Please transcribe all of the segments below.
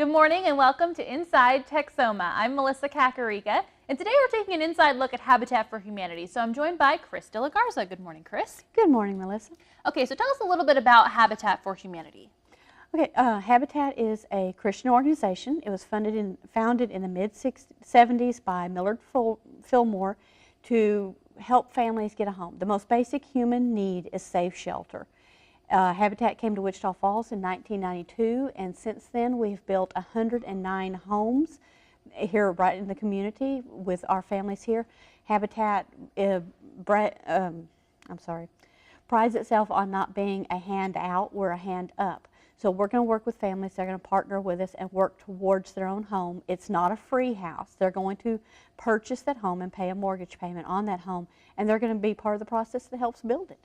Good morning and welcome to Inside Texoma. I'm Melissa Kakarika, and today we're taking an inside look at Habitat for Humanity. So I'm joined by Chris De La Garza. Good morning, Chris. Good morning, Melissa. Okay, so tell us a little bit about Habitat for Humanity. Okay, Habitat is a Christian organization. It was founded in the mid-70s by Millard Fillmore to help families get a home. The most basic human need is safe shelter. Habitat came to Wichita Falls in 1992, and since then we've built 109 homes here right in the community with our families here. Habitat prides itself on not being a hand out, we're a hand up. So we're going to work with families, they're going to partner with us and work towards their own home. It's not a free house. They're going to purchase that home and pay a mortgage payment on that home, and they're going to be part of the process that helps build it.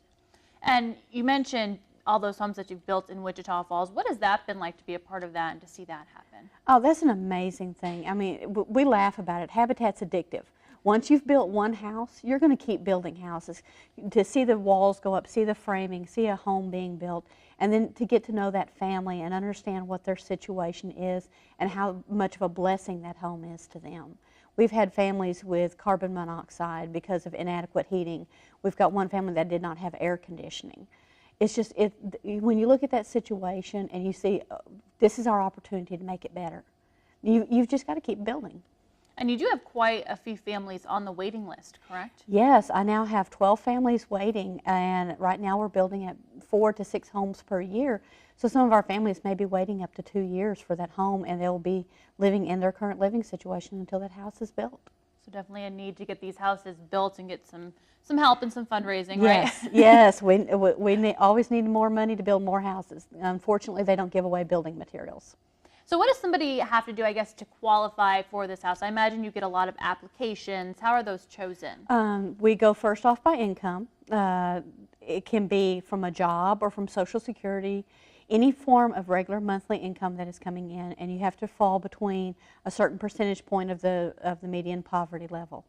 And you mentioned all those homes that you've built in Wichita Falls. What has that been like to be a part of that and to see that happen? Oh, that's an amazing thing. I mean, we laugh about it. Habitat's addictive. Once you've built one house, you're going to keep building houses. To see the walls go up, see the framing, see a home being built, and then to get to know that family and understand what their situation is and how much of a blessing that home is to them. We've had families with carbon monoxide because of inadequate heating. We've got one family that did not have air conditioning. It's just, when you look at that situation and you see, this is our opportunity to make it better, you've just got to keep building. And you do have quite a few families on the waiting list, correct? Yes, I now have 12 families waiting, and right now we're building at 4 to 6 homes per year. So some of our families may be waiting up to 2 years for that home, and they'll be living in their current living situation until that house is built. So definitely a need to get these houses built and get some help and some fundraising, yes, right? Yes, we always need more money to build more houses. Unfortunately, they don't give away building materials. So what does somebody have to do, I guess, to qualify for this house? I imagine you get a lot of applications. How are those chosen? We go first off by income. It can be from a job or from Social Security, any form of regular monthly income that is coming in, and you have to fall between a certain percentage point of the median poverty level.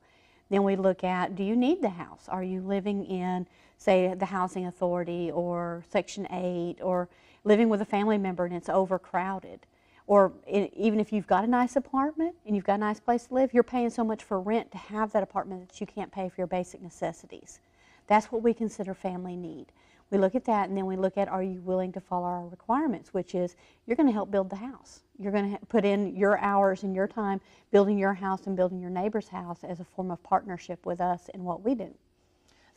Then we look at, do you need the house? Are you living in, say, the Housing Authority or Section 8, or living with a family member and it's overcrowded? Or even if you've got a nice apartment and you've got a nice place to live, you're paying so much for rent to have that apartment that you can't pay for your basic necessities. That's what we consider family need. We look at that, and then we look at, are you willing to follow our requirements, which is you're going to help build the house. You're going to put in your hours and your time building your house and building your neighbor's house as a form of partnership with us in what we do.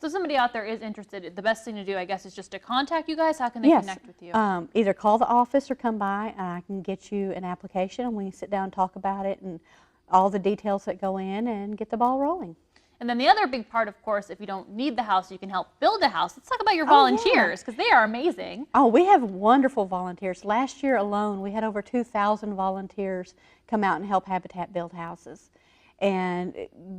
So if somebody out there is interested, the best thing to do, I guess, is just to contact you guys. How can they connect with you? Either call the office or come by, and I can get you an application, and we can sit down and talk about it and all the details that go in and get the ball rolling. And then the other big part, of course, if you don't need the house, you can help build a house. Let's talk about your volunteers, because they are amazing. Oh, we have wonderful volunteers. Last year alone, we had over 2,000 volunteers come out and help Habitat build houses. And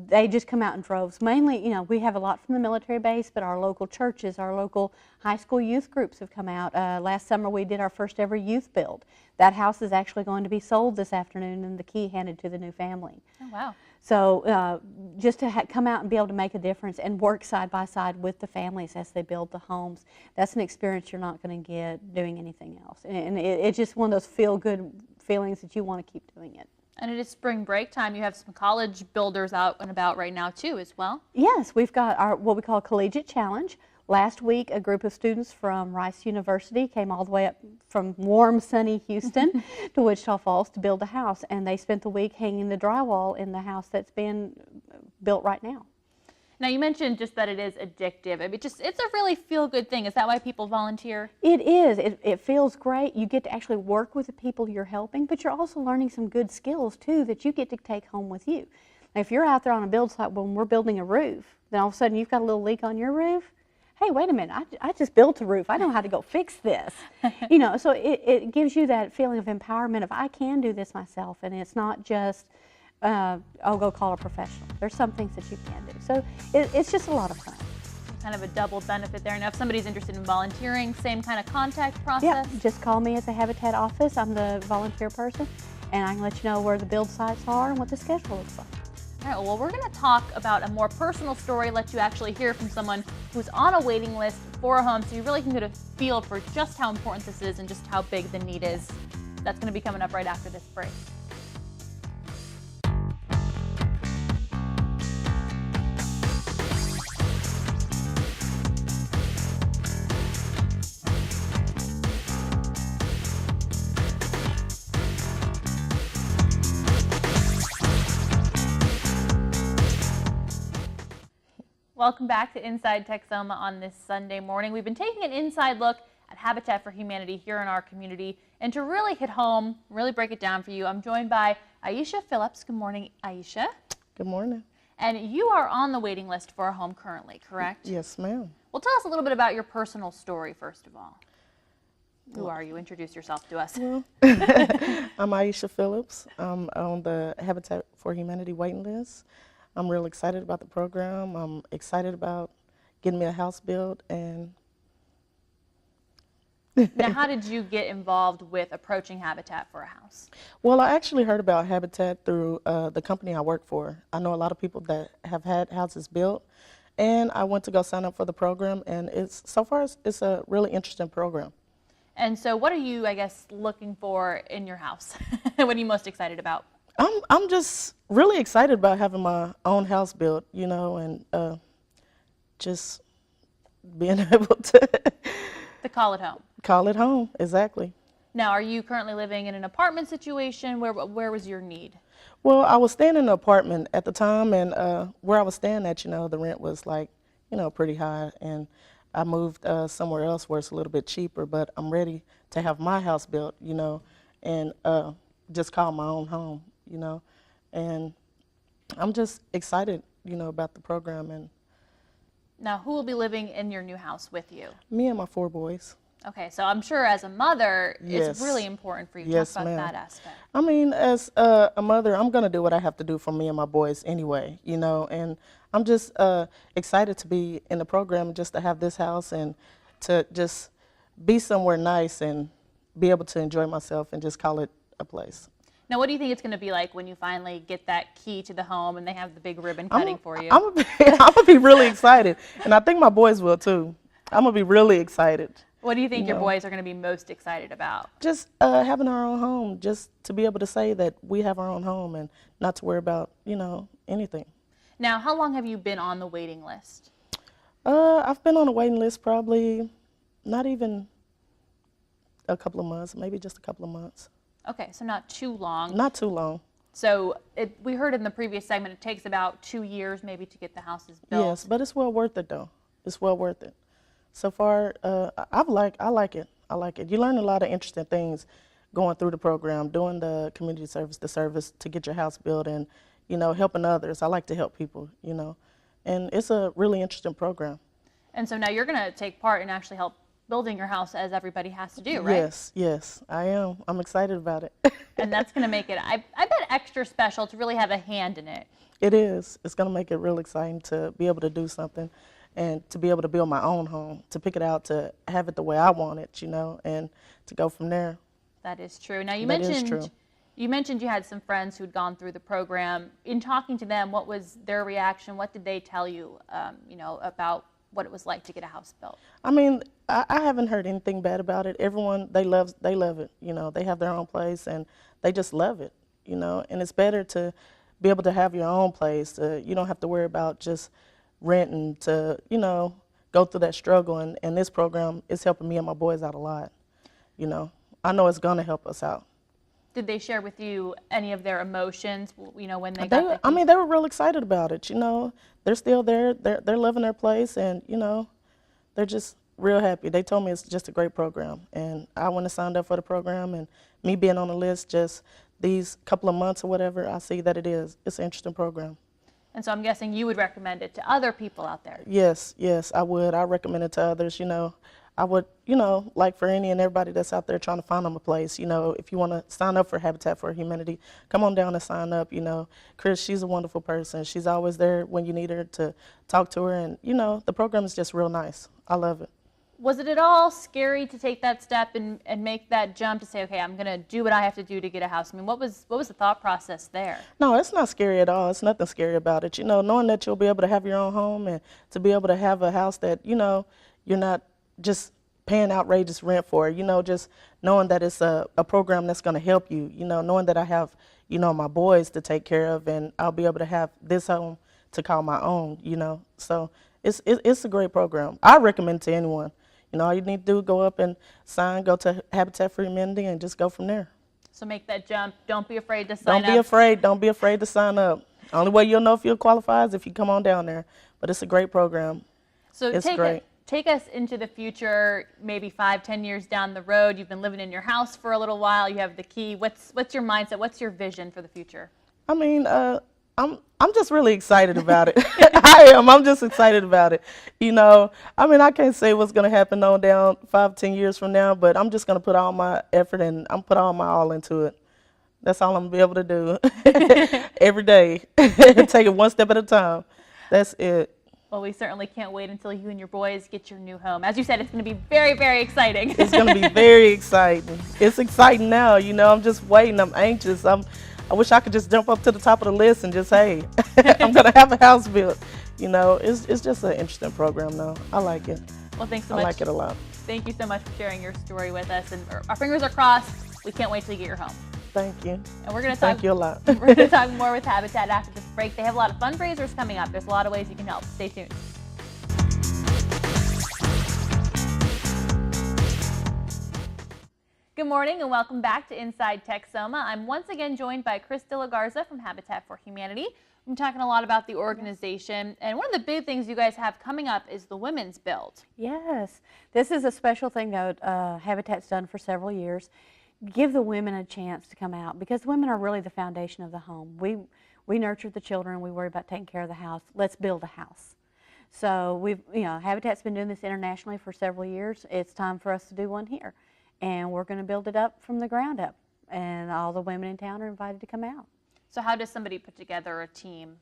they just come out in droves. Mainly, you know, we have a lot from the military base, but our local churches, our local high school youth groups have come out. Last summer, we did our first ever youth build. That house is actually going to be sold this afternoon and the key handed to the new family. Oh, wow. So just to come out and be able to make a difference and work side by side with the families as they build the homes, that's an experience you're not going to get doing anything else. And it's just one of those feel-good feelings that you want to keep doing it. And it is spring break time. You have some college builders out and about right now too as well. Yes, we've got our what we call Collegiate Challenge. Last week, a group of students from Rice University came all the way up from warm, sunny Houston to Wichita Falls to build a house, and they spent the week hanging the drywall in the house that's being built right now. Now, you mentioned just that it is addictive. I mean, it's a really feel-good thing. Is that why people volunteer? It is. It feels great. You get to actually work with the people you're helping, but you're also learning some good skills, too, that you get to take home with you. Now, if you're out there on a build site when we're building a roof, then all of a sudden you've got a little leak on your roof, hey, wait a minute, I just built a roof. I know how to go fix this. You know, so it gives you that feeling of empowerment of I can do this myself, and it's not just, I'll go call a professional. There's some things that you can do. So it's just a lot of fun. Kind of a double benefit there. Now, if somebody's interested in volunteering, same kind of contact process? Yeah, just call me at the Habitat office. I'm the volunteer person, and I can let you know where the build sites are and what the schedule looks like. All right, well, we're going to talk about a more personal story, let you actually hear from someone who's on a waiting list for a home, so you really can get a feel for just how important this is and just how big the need is That's going to be coming up right after this break. Welcome back to Inside Texoma on this Sunday morning. We've been taking an inside look at Habitat for Humanity here in our community. And to really hit home, really break it down for you, I'm joined by Aisha Phillips. Good morning, Aisha. Good morning. And you are on the waiting list for a home currently, correct? Yes, ma'am. Well, tell us a little bit about your personal story, first of all. Who are you? Introduce yourself to us. Well, I'm Aisha Phillips. I'm on the Habitat for Humanity waiting list. I'm real excited about the program. I'm excited about getting me a house built. And Now, how did you get involved with approaching Habitat for a house? well, I actually heard about Habitat through the company I work for. I know a lot of people that have had houses built, and I went to go sign up for the program, and so far it's a really interesting program. And so what are you, I guess, looking for in your house? What are you most excited about? I'm just really excited about having my own house built, and just being able to Call it home. call it home. Exactly. Now, are you currently living in an apartment situation? Where was your need? Well, I was staying in an apartment at the time, and where I was staying at, the rent was like, pretty high, and I moved somewhere else where it's a little bit cheaper, but I'm ready to have my house built, and just call my own home, and I'm just excited, about the program. And Now, who will be living in your new house with you? me and my 4 boys. Okay, so I'm sure as a mother, Yes. it's really important for you to Yes, talk about ma'am. that aspect. I mean, as a mother, I'm going to do what I have to do for me and my boys anyway, and I'm just excited to be in the program, just to have this house and to just be somewhere nice and be able to enjoy myself and just call it a place. Now, what do you think it's going to be like when you finally get that key to the home and they have the big ribbon cutting for you? I'm gonna be really excited, and I think my boys will too. I'm going to be really excited. What do you think your boys are going to be most excited about? Just having our own home, just to be able to say that we have our own home and not to worry about, anything. Now, how long have you been on the waiting list? I've been on a waiting list probably not even a couple of months, maybe just a couple of months. Okay, so not too long. Not too long. So we heard in the previous segment it takes about 2 years maybe to get the houses built. Yes, but it's well worth it though. It's well worth it. So far, I like it. I like it. You learn a lot of interesting things going through the program, doing the community service, the service to get your house built, and helping others. I like to help people, and it's a really interesting program. And so now you're going to take part and actually help building your house as everybody has to do, right? Yes, I am. I'm excited about it. And that's going to make it, I bet, extra special to really have a hand in it. It is. It's going to make it real exciting to be able to do something and to be able to build my own home, to pick it out, to have it the way I want it, and to go from there. That is true. Now, That is true. you mentioned you had some friends who'd gone through the program. In talking to them, what was their reaction? What did they tell you, about what it was like to get a house built? I mean, I haven't heard anything bad about it. Everyone, they love it. They have their own place and they just love it, and it's better to be able to have your own place. You don't have to worry about just renting to, go through that struggle. And this program is helping me and my boys out a lot. I know it's going to help us out. Did they share with you any of their emotions, when they got the I mean, they were real excited about it. They're still there. They're loving their place, and they're just real happy. They told me it's just a great program, and I went and signed up for the program. And me being on the list, just these couple of months or whatever, I see that it's an interesting program. And so I'm guessing you would recommend it to other people out there. Yes, I would. I recommend it to others. I would, like for any and everybody that's out there trying to find them a place, if you want to sign up for Habitat for Humanity, come on down and sign up. Chris, she's a wonderful person. She's always there when you need her to talk to her. And, the program is just real nice. I love it. Was it at all scary to take that step and make that jump to say, okay, I'm going to do what I have to do to get a house? I mean, what was the thought process there? No, it's not scary at all. It's nothing scary about it. Knowing that you'll be able to have your own home and to be able to have a house that, you're not just paying outrageous rent for, just knowing that it's a program that's going to help you, knowing that I have, my boys to take care of, and I'll be able to have this home to call my own, So it's a great program. I recommend it to anyone. All you need to do is go up and sign, go to Habitat for Humanity, and just go from there. So make that jump. Don't be afraid to sign up. Don't be afraid to sign up. Only way you'll know if you'll qualify is if you come on down there. But it's a great program. So it's great. Take us into the future, maybe 5-10 years down the road. You've been living in your house for a little while. You have the key. What's your mindset? What's your vision for the future? I mean, I'm just really excited about it. I am. I'm just excited about it. I mean, I can't say what's going to happen on down 5-10 years from now, but I'm just going to put all my effort and I'm put all my all into it. That's all I'm going to be able to do every day. Take it one step at a time. That's it. Well, we certainly can't wait until you and your boys get your new home. As you said, it's going to be very, very exciting. It's going to be very exciting. It's exciting now. I'm just waiting. I'm anxious. I wish I could just jump up to the top of the list and just, hey, I'm going to have a house built. It's just an interesting program now. I like it. Well, thanks so much. I like it a lot. Thank you so much for sharing your story with us. And our fingers are crossed. We can't wait till you get your home. Thank you. And we're going to talk. Thank you a lot. We're going to talk more with Habitat after this break. They have a lot of fundraisers coming up. There's a lot of ways you can help. Stay tuned. Good morning and welcome back to Inside Texoma. I'm once again joined by Chris De La Garza from Habitat for Humanity. I'm talking a lot about the organization, and one of the big things you guys have coming up is the Women's Build. Yes, this is a special thing that Habitat's done for several years. Give the women a chance to come out, because women are really the foundation of the home. We nurture the children, we worry about taking care of the house. Let's build a house. So Habitat's been doing this internationally for several years. It's time for us to do one here. And we're going to build it up from the ground up. And all the women in town are invited to come out. So how does somebody put together a team?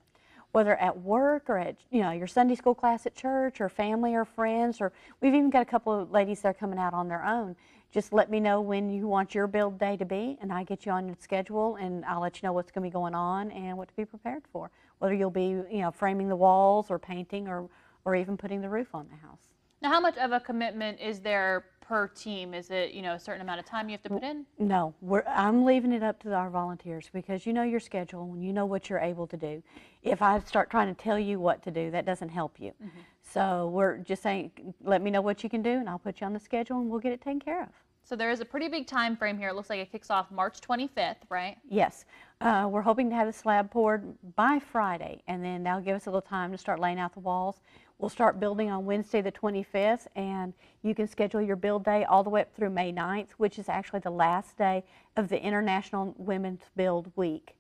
Whether at work or at your Sunday school class at church, or family or friends, or we've even got a couple of ladies that are coming out on their own. Just let me know when you want your build day to be, and I get you on your schedule, and I'll let you know what's going to be going on and what to be prepared for. Whether you'll be framing the walls or painting or even putting the roof on the house. Now, how much of a commitment is there per team? Is it a certain amount of time you have to put in? No, I'm leaving it up to our volunteers, because you know your schedule and you know what you're able to do. If I start trying to tell you what to do, that doesn't help you. Mm-hmm. So we're just saying, let me know what you can do, and I'll put you on the schedule, and we'll get it taken care of. So there is a pretty big time frame here. It looks like it kicks off March 25th, right? Yes. We're hoping to have the slab poured by Friday, and then that'll give us a little time to start laying out the walls. We'll start building on Wednesday the 25th, and you can schedule your build day all the way up through May 9th, which is actually the last day of the International Women's Build Week.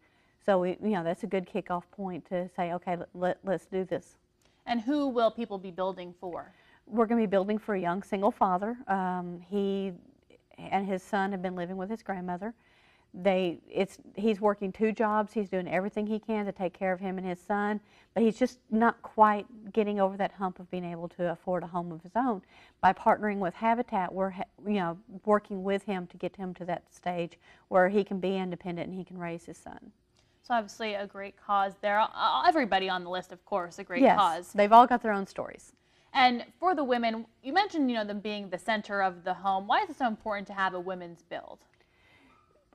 So that's a good kickoff point to say, okay, let's do this. And who will people be building for? We're going to be building for a young single father. He and his son have been living with his grandmother. He's working 2 jobs. He's doing everything he can to take care of him and his son, but he's just not quite getting over that hump of being able to afford a home of his own. By partnering with Habitat, we're working with him to get him to that stage where he can be independent and he can raise his son. So obviously a great cause there. Everybody on the list, of course, a great cause. Yes, they've all got their own stories. And for the women, you mentioned them being the center of the home. Why is it so important to have a women's build?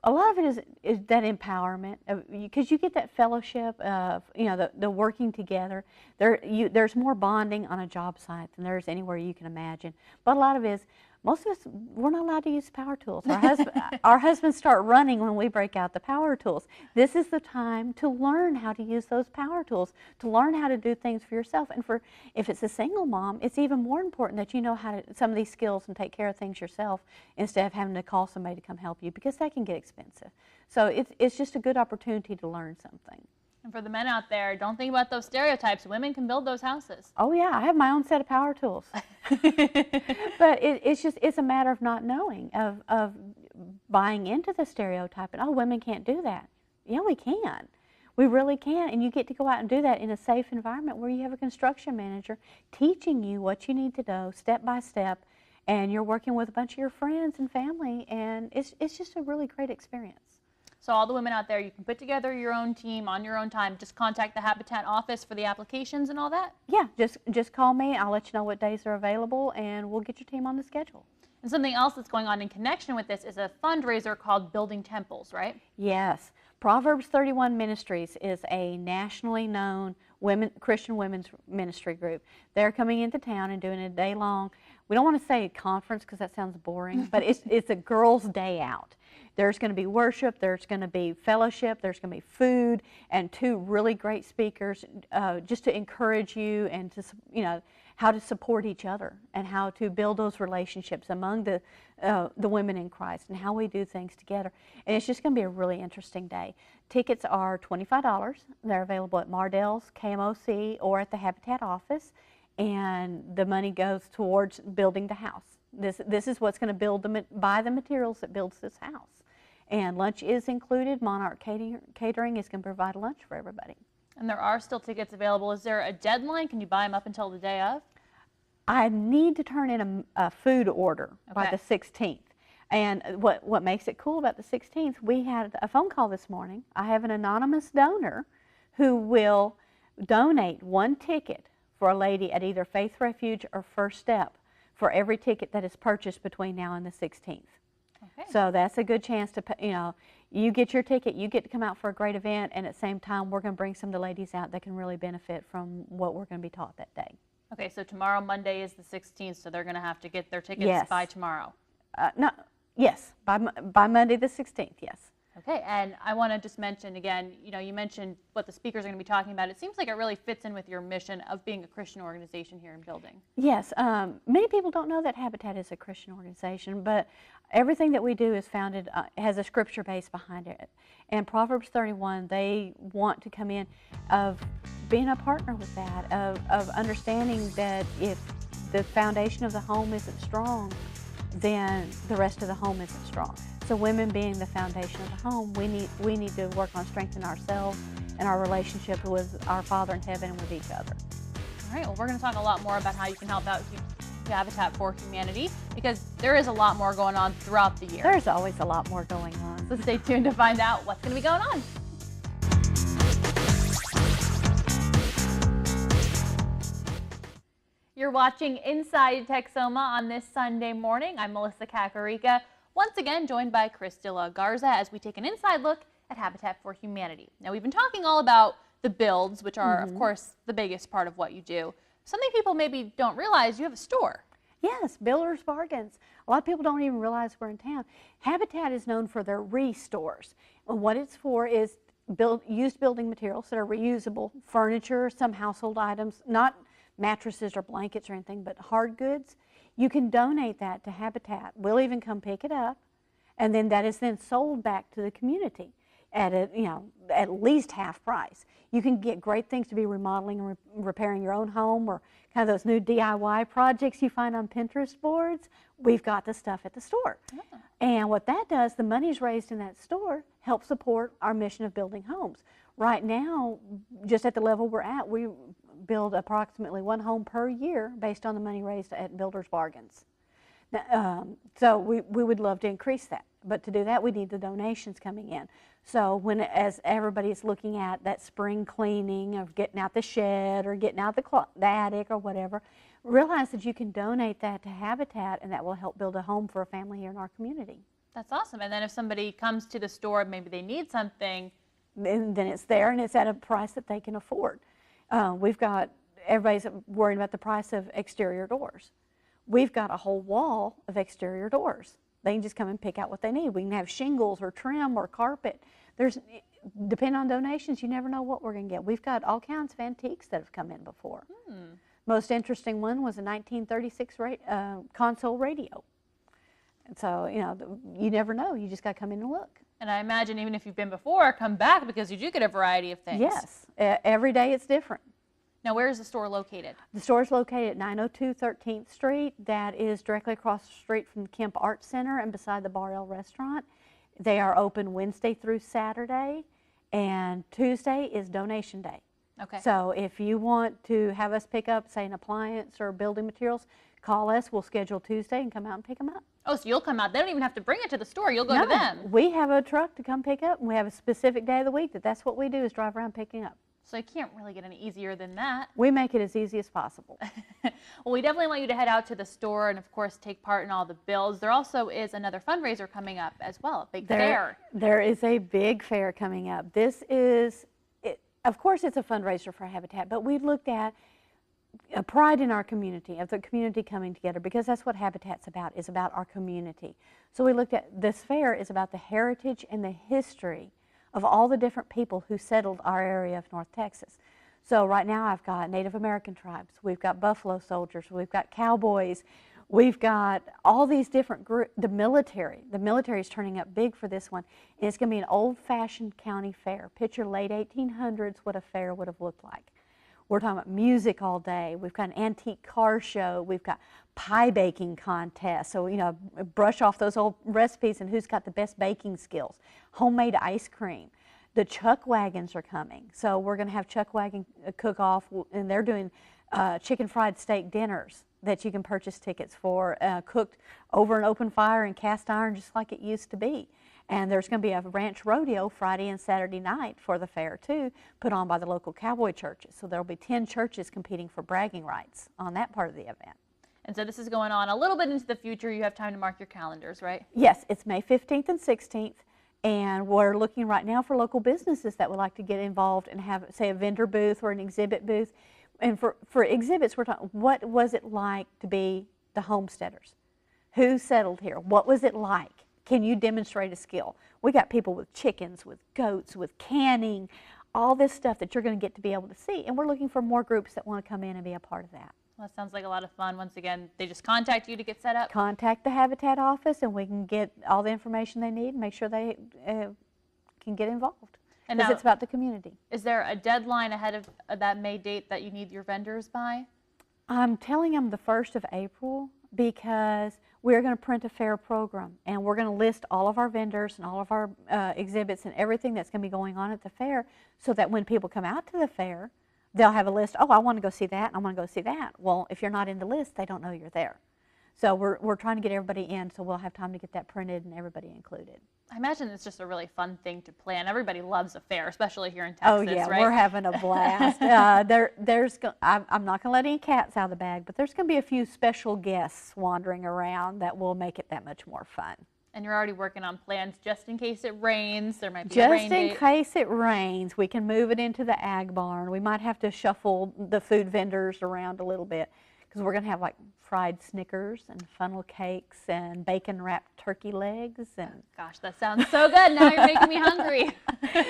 A lot of it is that empowerment, because you get that fellowship of the working together. There's more bonding on a job site than there's anywhere you can imagine. But a lot of it is, most of us, we're not allowed to use power tools. Our husbands start running when we break out the power tools. This is the time to learn how to use those power tools, to learn how to do things for yourself. And if it's a single mom, it's even more important that you know how to some of these skills and take care of things yourself instead of having to call somebody to come help you, because that can get expensive. So it's just a good opportunity to learn something. And for the men out there, don't think about those stereotypes. Women can build those houses. Oh yeah, I have my own set of power tools. But it's a matter of not knowing, of buying into the stereotype, and oh, women can't do that. Yeah, we can. We really can, and you get to go out and do that in a safe environment where you have a construction manager teaching you what you need to do step by step, and you're working with a bunch of your friends and family, and it's just a really great experience. So all the women out there, you can put together your own team on your own time. Just contact the Habitat office for the applications and all that? Yeah, just call me. I'll let you know what days are available, and we'll get your team on the schedule. And something else that's going on in connection with this is a fundraiser called Building Temples, right? Yes. Proverbs 31 Ministries is a nationally known Christian women's ministry group. They're coming into town and doing a day-long, we don't want to say conference because that sounds boring, but it's a girls' day out. There's going to be worship, there's going to be fellowship, there's going to be food, and 2 really great speakers just to encourage you and to, how to support each other and how to build those relationships among the women in Christ and how we do things together. And it's just going to be a really interesting day. Tickets are $25. They're available at Mardell's, KMOC, or at the Habitat office, and the money goes towards building the house. This is what's going to buy the materials that builds this house. And lunch is included. Monarch Catering is going to provide lunch for everybody. And there are still tickets available. Is there a deadline? Can you buy them up until the day of? I need to turn in a food order by the 16th. And what makes it cool about the 16th, we had a phone call this morning. I have an anonymous donor who will donate 1 ticket for a lady at either Faith Refuge or First Step for every ticket that is purchased between now and the 16th. Okay. So that's a good chance to, you get your ticket, you get to come out for a great event, and at the same time, we're going to bring some of the ladies out that can really benefit from what we're going to be taught that day. Okay, so tomorrow, Monday, is the 16th, so they're going to have to get their tickets by tomorrow. Yes, by Monday the 16th, yes. Okay, and I want to just mention again, you mentioned what the speakers are going to be talking about. It seems like it really fits in with your mission of being a Christian organization here in Building. Yes, many people don't know that Habitat is a Christian organization, but everything that we do is founded, has a scripture base behind it. And Proverbs 31, they want to come in of being a partner with that, of understanding that if the foundation of the home isn't strong, then the rest of the home isn't strong. So women being the foundation of the home, we need to work on strengthening ourselves and our relationship with our Father in heaven and with each other. All right, well, we're going to talk a lot more about how you can help out Habitat for Humanity, because there is a lot more going on throughout the year. There's always a lot more going on. So stay tuned to find out what's going to be going on. You're watching Inside Texoma on this Sunday morning. I'm Melissa Kakarika, once again joined by Chris De La Garza as we take an inside look at Habitat for Humanity. Now, we've been talking all about the builds, which are, of course, the biggest part of what you do. Something people maybe don't realize, you have a store. Yes, Builder's Bargains. A lot of people don't even realize we're in town. Habitat is known for their restores. And what it's for is used building materials that are reusable, furniture, some household items, not mattresses or blankets or anything, but hard goods. You can donate that to Habitat. We'll even come pick it up, and then that is then sold back to the community at at least half price. You can get great things to be remodeling and repairing your own home, or kind of those new DIY projects you find on Pinterest boards. We've got the stuff at the store. Yeah. And what that does, the money's raised in that store helps support our mission of building homes. Right now, just at the level we're at, we build approximately 1 home per year based on the money raised at Builder's Bargains. Now, so we would love to increase that, but to do that we need the donations coming in. So as everybody is looking at that spring cleaning of getting out the shed or getting out the attic or whatever, realize that you can donate that to Habitat, and that will help build a home for a family here in our community. That's awesome. And then if somebody comes to the store, maybe they need something, then it's there and it's at a price that they can afford. We've got, everybody's worried about the price of exterior doors. We've got a whole wall of exterior doors. They can just come and pick out what they need. We can have shingles or trim or carpet. Depending on donations, you never know what we're going to get. We've got all kinds of antiques that have come in before. Most interesting one was a 1936 console radio. And so, you never know. You just got to come in and look. And I imagine even if you've been before, come back, because you do get a variety of things. Yes. Every day it's different. Now, where is the store located? The store is located at 902 13th Street. That is directly across the street from the Kemp Arts Center and beside the Bar L Restaurant. They are open Wednesday through Saturday, and Tuesday is donation day. Okay. So if you want to have us pick up, say, an appliance or building materials, call us. We'll schedule Tuesday and come out and pick them up. Oh, so you'll come out. They don't even have to bring it to the store. You'll go to them. We have a truck to come pick up, and we have a specific day of the week that's what we do, is drive around picking up. So you can't really get any easier than that. We make it as easy as possible. Well, we definitely want you to head out to the store and, of course, take part in all the builds. There also is another fundraiser coming up as well, a big fair. There is a big fair coming up. This is, of course, it's a fundraiser for Habitat, but we've looked at a pride in our community, of the community coming together, because that's what Habitat's about, is about our community. So we looked at, this fair is about the heritage and the history of all the different people who settled our area of North Texas. So right now I've got Native American tribes, we've got buffalo soldiers, we've got cowboys, we've got all these different groups, the military is turning up big for this one, and it's going to be an old-fashioned county fair. Picture late 1800s what a fair would have looked like. We're talking about music all day. We've got an antique car show. We've got pie baking contests. So, you know, brush off those old recipes and who's got the best baking skills. Homemade ice cream. The chuck wagons are coming. So we're going to have chuck wagon cook-off, and they're doing chicken fried steak dinners that you can purchase tickets for, cooked over an open fire and cast iron just like it used to be. And there's going to be a ranch rodeo Friday and Saturday night for the fair too, put on by the local cowboy churches. So there'll be 10 churches competing for bragging rights on that part of the event. And so this is going on a little bit into the future. You have time to mark your calendars, right? Yes, it's May 15th and 16th. And we're looking right now for local businesses that would like to get involved and have, say, a vendor booth or an exhibit booth. And for exhibits, we're talking, what was it like to be the homesteaders? Who settled here? What was it like? Can you demonstrate a skill? We got people with chickens, with goats, with canning, all this stuff that you're going to get to be able to see. And we're looking for more groups that want to come in and be a part of that. Well, that sounds like a lot of fun. Once again, they just contact you to get set up? Contact the Habitat office and we can get all the information they need and make sure they can get involved. Because it's about the community. Is there a deadline ahead of that May date that you need your vendors by? I'm telling them the 1st of April because we're going to print a fair program and we're going to list all of our vendors and all of our exhibits and everything that's going to be going on at the fair, so that when people come out to the fair, they'll have a list. Oh, I want to go see that, and I want to go see that. Well, if you're not in the list, they don't know you're there. So we're trying to get everybody in, so we'll have time to get that printed and everybody included. I imagine it's just a really fun thing to plan. Everybody loves a fair, especially here in Texas, oh yeah, right? We're having a blast. I'm not going to let any cats out of the bag, but there's going to be a few special guests wandering around that will make it that much more fun. And you're already working on plans just in case it rains. There might be a rain date. Just in case it rains, we can move it into the ag barn. We might have to shuffle the food vendors around a little bit, because we're going to have like fried Snickers and funnel cakes and bacon wrapped turkey legs. And gosh, that sounds so good. Now you're making me hungry.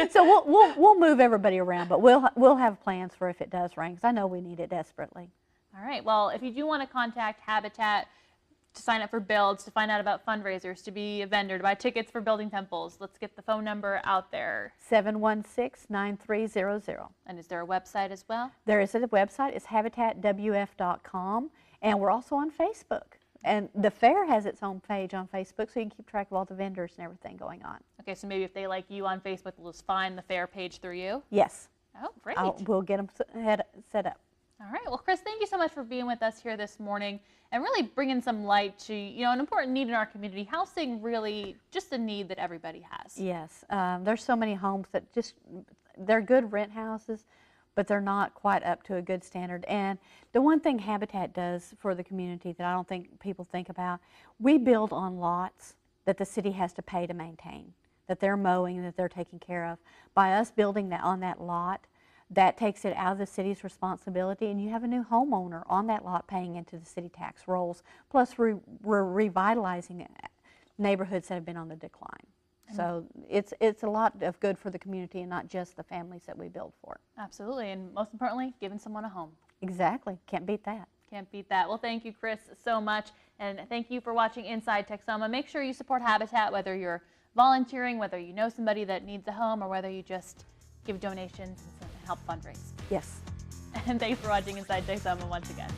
So we'll move everybody around, but we'll have plans for if it does rain, because I know we need it desperately. All right. Well, if you do want to contact Habitat to sign up for builds, to find out about fundraisers, to be a vendor, to buy tickets for building temples, let's get the phone number out there. 716-9300. And is there a website as well? There is a website. It's habitatwf.com, and we're also on Facebook. And the fair has its own page on Facebook, so you can keep track of all the vendors and everything going on. Okay, so maybe if they like you on Facebook, they'll just find the fair page through you? Yes. Oh, great. We'll get them set up. All right. Well, Chris, thank you so much for being with us here this morning and really bringing some light to, an important need in our community. Housing really just a need that everybody has. Yes. There's so many homes that they're good rent houses, but they're not quite up to a good standard. And the one thing Habitat does for the community that I don't think people think about, we build on lots that the city has to pay to maintain, that they're mowing and that they're taking care of. By us building that on that lot, that takes it out of the city's responsibility, and you have a new homeowner on that lot paying into the city tax rolls. Plus, we're revitalizing neighborhoods that have been on the decline. So it's a lot of good for the community and not just the families that we build for. Absolutely, and most importantly, giving someone a home. Exactly. Can't beat that. Can't beat that. Well, thank you, Chris, so much, and thank you for watching Inside Texoma. Make sure you support Habitat, whether you're volunteering, whether you know somebody that needs a home, or whether you just give donations and help fundraise. Yes. And thanks for watching Inside Texoma once again.